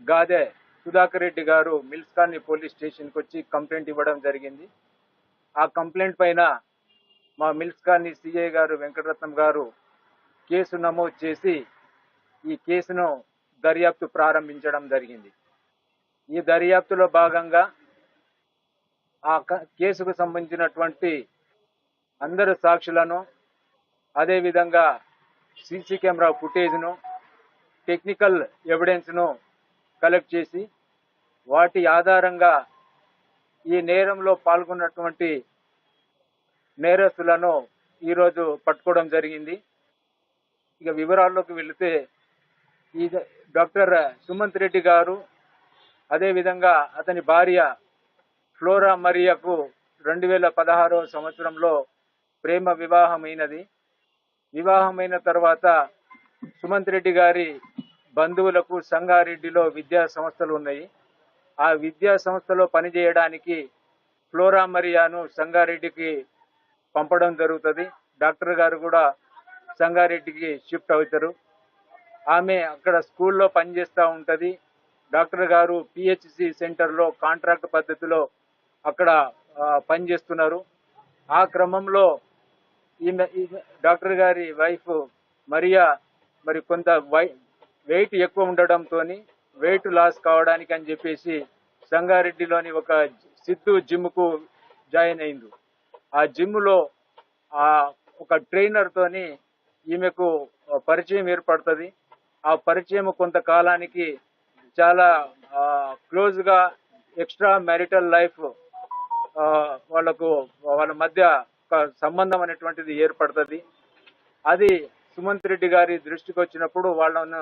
గాదె సుధాకర్ రెడ్డి గారు mills colony police స్టేషన్కి వచ్చి కంప్లైంట్ ఇవ్వడం జరిగింది. ఆ కంప్లైంట్ పైన మా మిల్స్ కాలనీ సిఐ గారు వెంకటరత్నం గారు కేసు నమోదు చేసి ఈ కేసును దర్యాప్తు ప్రారంభించడం జరిగింది. ఈ దర్యాప్తులో భాగంగా ఆ కేసుకు సంబంధించినటువంటి అందరు సాక్షులను, అదేవిధంగా సీసీ కెమెరా ఫుటేజ్ను, టెక్నికల్ ఎవిడెన్స్ను కలెక్ట్ చేసి వాటి ఆధారంగా ఈ నేరంలో పాల్గొన్నటువంటి నేరస్తులను ఈరోజు పట్టుకోవడం జరిగింది. ఇక వివరాల్లోకి వెళితే ఈ డాక్టర్ సుమంత్ రెడ్డి గారు, అదేవిధంగా అతని భార్య ఫ్లోరా మరియకు 2016వ సంవత్సరంలో ప్రేమ వివాహమైనది. వివాహమైన తర్వాత సుమంత్ రెడ్డి గారి బంధువులకు సంగారెడ్డిలో విద్యా సంస్థలు ఉన్నాయి. ఆ విద్యా సంస్థలో పనిచేయడానికి ఫ్లోరా మరియాను సంగారెడ్డికి పంపడం జరుగుతుంది. డాక్టర్ గారు కూడా సంగారెడ్డికి షిఫ్ట్ అవుతారు. ఆమె అక్కడ స్కూల్లో పనిచేస్తూ ఉంటుంది. డాక్టర్ గారు పిహెచ్సి సెంటర్లో కాంట్రాక్ట్ పద్ధతిలో అక్కడ పనిచేస్తున్నారు. ఆ క్రమంలో ఈమె డాక్టర్ గారి వైఫ్ మరియా మరి కొంత వెయిట్ ఎక్కువ ఉండడంతో వెయిట్ లాస్ కావడానికి అని చెప్పేసి సంగారెడ్డిలోని ఒక సిద్ధు జిమ్కు జాయిన్ అయింది. ఆ జిమ్లో ఒక ట్రైనర్ తోని ఈమెకు పరిచయం ఏర్పడుతుంది. ఆ పరిచయం కొంతకాలానికి చాలా క్లోజ్ గా ఎక్స్ట్రా మ్యారిటల్ లైఫ్ వాళ్ళ మధ్య ఒక సంబంధం అనేటువంటిది ఏర్పడుతుంది. అది సుమంత్ రెడ్డి గారి దృష్టికి వచ్చినప్పుడు వాళ్ళను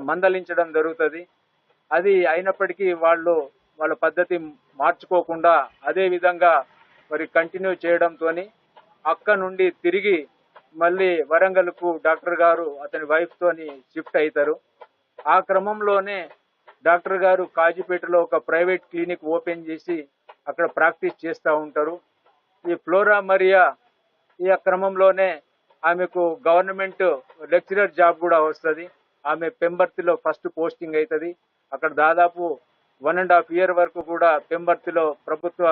మందలించడం జరుగుతుంది. అది అయినప్పటికీ వాళ్ళ పద్ధతి మార్చుకోకుండా అదే విధంగా మరి కంటిన్యూ చేయడంతో అక్క నుండి తిరిగి మళ్ళీ వరంగల్కు డాక్టర్ గారు అతని వైఫ్ తోని షిఫ్ట్ అవుతారు. ఆ క్రమంలోనే డాక్టర్ గారు కాజీపేటలో ఒక ప్రైవేట్ క్లినిక్ ఓపెన్ చేసి అక్కడ ప్రాక్టీస్ చేస్తూ ఉంటారు. ఈ ఫ్లోరా మరియా ఈ క్రమంలోనే ఆమెకు గవర్నమెంట్ లెక్చరర్ జాబ్ కూడా వస్తుంది. ఆమె పెంబర్తిలో ఫస్ట్ పోస్టింగ్ అవుతుంది. అక్కడ దాదాపు 1.5 year వరకు కూడా పెంబర్తిలో ప్రభుత్వ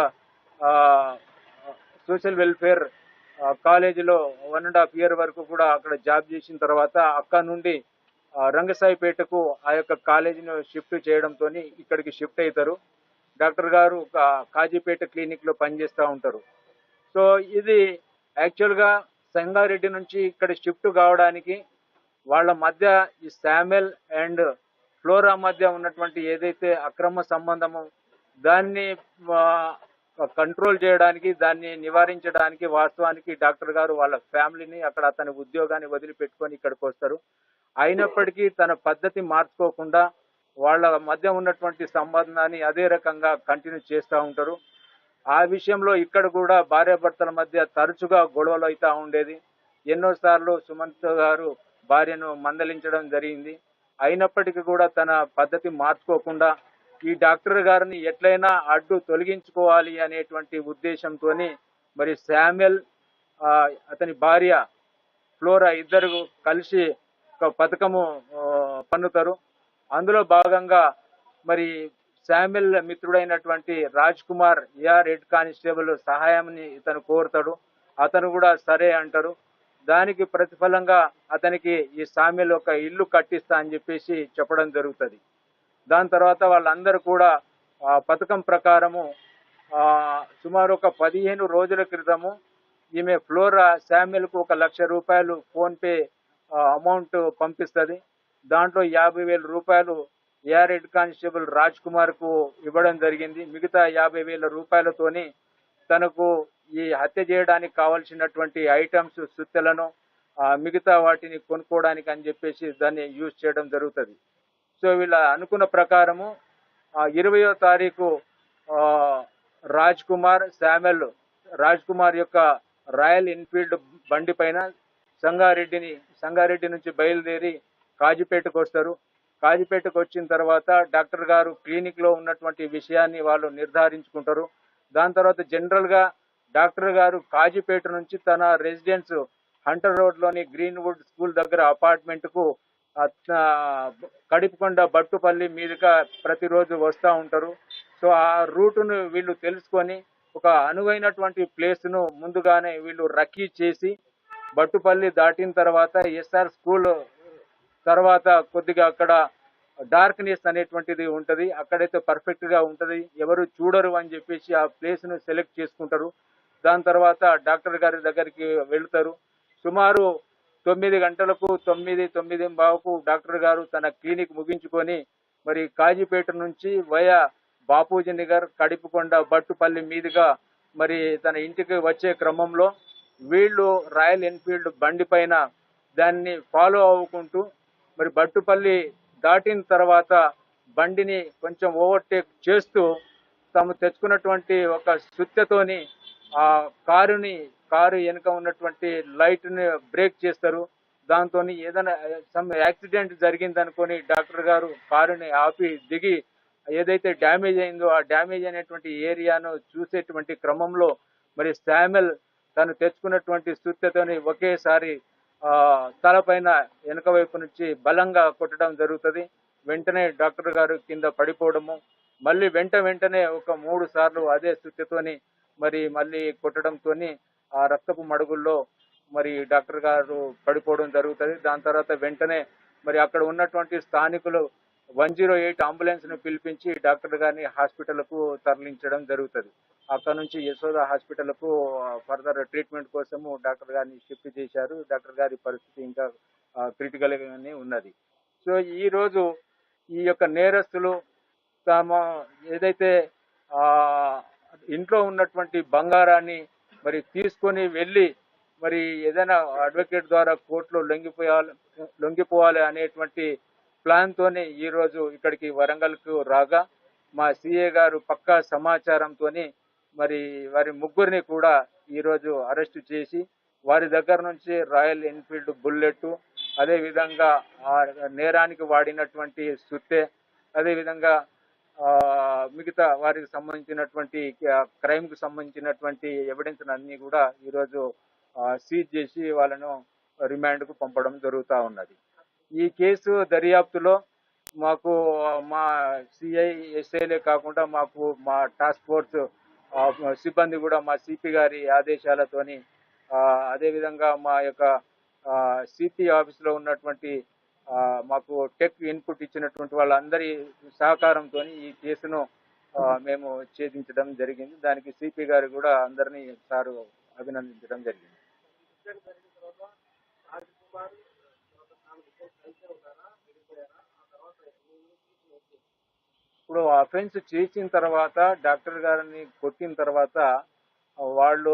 సోషల్ వెల్ఫేర్ కాలేజీలో 1.5 year వరకు కూడా అక్కడ జాబ్ చేసిన తర్వాత అక్కడ నుండి రంగసాయిపేటకు ఆ యొక్క కాలేజీని షిఫ్ట్ చేయడంతో ఇక్కడికి షిఫ్ట్ అవుతారు. డాక్టర్ గారు కాజీపేట క్లినిక్ లో పనిచేస్తూ ఉంటారు. సో ఇది యాక్చువల్గా సంగారెడ్డి నుంచి ఇక్కడ షిఫ్ట్ కావడానికి వాళ్ళ మధ్య ఈ శామ్యుల్ అండ్ ఫ్లోరా మధ్య ఉన్నటువంటి ఏదైతే అక్రమ సంబంధమో దాన్ని కంట్రోల్ చేయడానికి, దాన్ని నివారించడానికి వాస్తవానికి డాక్టర్ గారు వాళ్ళ ఫ్యామిలీని అక్కడ అతని ఉద్యోగాన్ని వదిలిపెట్టుకొని ఇక్కడికి వస్తారు. అయినప్పటికీ తన పద్ధతి మార్చుకోకుండా వాళ్ళ మధ్య ఉన్నటువంటి సంబంధాన్ని అదే రకంగా కంటిన్యూ చేస్తూ ఉంటారు. ఆ విషయంలో ఇక్కడ కూడా భార్యాభర్తల మధ్య తరచుగా గొడవలు అవుతూ ఉండేది. ఎన్నోసార్లు సుమంత్ గారు భార్యను మందలించడం జరిగింది. అయినప్పటికీ కూడా తన పద్ధతి మార్చుకోకుండా ఈ డాక్టర్ గారిని ఎట్లయినా అడ్డు తొలగించుకోవాలి అనేటువంటి ఉద్దేశంతో మరి శామ్యుల్ అతని భార్య ఫ్లోరా ఇద్దరు కలిసి ఒక పథకము పన్నుతారు. అందులో భాగంగా మరి శామ్యుల్ మిత్రుడైనటువంటి Raj Kumar AR head constable సహాయాన్ని ఇతను కోరుతాడు. అతను కూడా సరే అంటారు. దానికి ప్రతిఫలంగా అతనికి ఈ శామ్యుల్ ఒక ఇల్లు కట్టిస్తా అని చెప్పేసి చెప్పడం జరుగుతుంది. దాని తర్వాత వాళ్ళందరూ కూడా పథకం ప్రకారము సుమారు ఒక 15 రోజుల క్రితము ఈమె ఫ్లోరా శామ్యుల్కు 1 లక్ష రూపాయలు ఫోన్పే అమౌంట్ పంపిస్తుంది. దాంట్లో 50,000 రూపాయలు AR head constable Raj Kumar కు ఇవ్వడం జరిగింది. మిగతా 50,000 రూపాయలతోని తనకు ఈ హత్య చేయడానికి కావాల్సినటువంటి ఐటమ్స్, సుత్తెలను మిగతా వాటిని కొనుక్కోవడానికి అని చెప్పేసి దాన్ని యూజ్ చేయడం జరుగుతుంది. సో వీళ్ళ అనుకున్న ప్రకారము 20వ తారీఖు రాజ్ కుమార్ యొక్క రాయల్ ఎన్ఫీల్డ్ బండి పైన సంగారెడ్డి నుంచి బయలుదేరి కాజీపేటకు వస్తారు. కాజీపేటకు వచ్చిన తర్వాత డాక్టర్ గారు క్లినిక్ లో ఉన్నటువంటి విషయాన్ని వాళ్ళు నిర్ధారించుకుంటారు. దాని తర్వాత జనరల్ గా డాక్టర్ గారు కాజీపేట నుంచి తన రెసిడెన్స్ హంటర్ రోడ్ లోని గ్రీన్వుడ్ స్కూల్ దగ్గర అపార్ట్మెంట్ కు కడిపికొండ బట్టుపల్లి మీదుగా ప్రతిరోజు వస్తూ ఉంటారు. సో ఆ రూటును వీళ్ళు తెలుసుకొని ఒక అనువైనటువంటి ప్లేస్ను ముందుగానే వీళ్ళు రక్కీ చేసి బట్టుపల్లి దాటిన తర్వాత ఎస్ఆర్ స్కూల్ తర్వాత కొద్దిగా అక్కడ డార్క్నెస్ అనేటువంటిది ఉంటది. అక్కడైతే పర్ఫెక్ట్ గా ఉంటది, ఎవరు చూడరు అని చెప్పేసి ఆ ప్లేస్ ను సెలెక్ట్ చేసుకుంటారు. దాని తర్వాత డాక్టర్ గారి దగ్గరికి వెళ్తారు. సుమారు 9 గంటలకు 9:09:15కు డాక్టర్ గారు తన క్లినిక్ ముగించుకొని మరి కాజీపేట నుంచి వయా బాపూజీ నగర్, కడిపికొండ, బట్టుపల్లి మీదుగా మరి తన ఇంటికి వచ్చే క్రమంలో వీళ్ళు రాయల్ ఎన్ఫీల్డ్ బండి పైన దాన్ని ఫాలో అవ్వుకుంటూ మరి బట్టుపల్లి దాటిన తర్వాత బండిని కొంచెం ఓవర్టేక్ చేస్తూ తాము తెచ్చుకున్నటువంటి ఒక సుత్తెతోని ఆ కారు వెనుక ఉన్నటువంటి లైట్ ని బ్రేక్ చేస్తారు. దాంతో ఏదైనా సమ్ యాక్సిడెంట్ జరిగిందనుకొని డాక్టర్ గారు కారుని ఆపి దిగి ఏదైతే డ్యామేజ్ అయిందో ఆ డ్యామేజ్ అయినటువంటి ఏరియాను చూసేటువంటి క్రమంలో మరి శామ్యుల్ తను తెచ్చుకున్నటువంటి సుత్తెతోని ఒకేసారి తలపైన వెనక వైపు నుంచి బలంగా కొట్టడం జరుగుతుంది. వెంటనే డాక్టర్ గారు కింద పడిపోవడము, మళ్ళీ వెంటనే ఒక 3 సార్లు అదే సుత్తెతోని మరి మళ్ళీ కొట్టడంతో ఆ రక్తపు మడుగుల్లో మరి డాక్టర్ గారు పడిపోవడం జరుగుతుంది. దాని తర్వాత వెంటనే మరి అక్కడ ఉన్నటువంటి స్థానికులు 108 అంబులెన్స్ ను పిలిపించి డాక్టర్ గారిని హాస్పిటల్ కు తరలించడం జరుగుతుంది. అక్కడ నుంచి యశోద హాస్పిటల్ కు ఫర్దర్ ట్రీట్మెంట్ కోసము డాక్టర్ గారిని షిఫ్ట్ చేశారు. డాక్టర్ గారి పరిస్థితి ఇంకా క్రిటికల్ గానే ఉన్నది. సో ఈ రోజు ఈ యొక్క నేరస్తులు తమ ఏదైతే ఆ ఇంట్లో ఉన్నటువంటి బంగారాన్ని మరి తీసుకొని వెళ్ళి మరి ఏదైనా అడ్వకేట్ ద్వారా కోర్టులో లొంగిపోవాలి అనేటువంటి ప్లాన్ తోనే ఈ రోజు ఇక్కడికి వరంగల్ కు రాగా మా సిఏ గారు పక్కా సమాచారంతో మరి వారి ముగ్గురిని కూడా ఈ రోజు అరెస్ట్ చేసి వారి దగ్గర నుంచి రాయల్ ఎన్ఫీల్డ్ బుల్లెట్, అదే విధంగా ఆ నేరానికి వాడినటువంటి సుత్తె, అదే విధంగా మిగతా వారికి సంబంధించినటువంటి క్రైమ్ కు సంబంధించినటువంటి ఎవిడెన్స్ అన్ని కూడా ఈరోజు సీజ్ చేసి వాళ్ళను రిమాండ్ కు పంపడం జరుగుతూ ఉన్నది. ఈ కేసు దర్యాప్తులో మాకు మా సిఐ ఎస్ఐలే కాకుండా మాకు మా టాస్క్ ఫోర్స్ సిబ్బంది కూడా మా సిపి గారి ఆదేశాలతోని అదేవిధంగా మా యొక్క సిపి ఆఫీస్ లో ఉన్నటువంటి మాకు టెక్ ఇన్పుట్ ఇచ్చినటువంటి వాళ్ళందరి సహకారంతో ఈ కేసును మేము ఛేదించడం జరిగింది. దానికి సిపి గారు కూడా అందరినీ సారు అభినందించడం జరిగింది. ఇప్పుడు అఫెన్స్ చేసిన తర్వాత డాక్టర్ గారిని కొట్టిన తర్వాత వాళ్ళు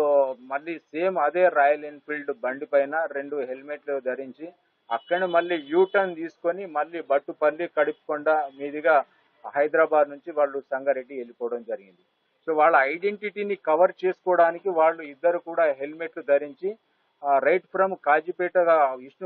మళ్ళీ సేమ్ అదే రాయల్ ఎన్ఫీల్డ్ బండి పైన 2 హెల్మెట్లు ధరించి అక్కడే మళ్ళీ యూటర్న్ తీసుకొని మళ్ళీ బట్టుపల్లి, కడిపికొండ మీదుగా హైదరాబాద్ నుంచి వాళ్ళు సంగారెడ్డి వెళ్ళిపోవడం జరిగింది. సో వాళ్ళ ఐడెంటిటీని కవర్ చేసుకోవడానికి వాళ్ళు ఇద్దరు కూడా హెల్మెట్లు ధరించి రైట్ ఫ్రమ్ కాజీపేట విష్ణు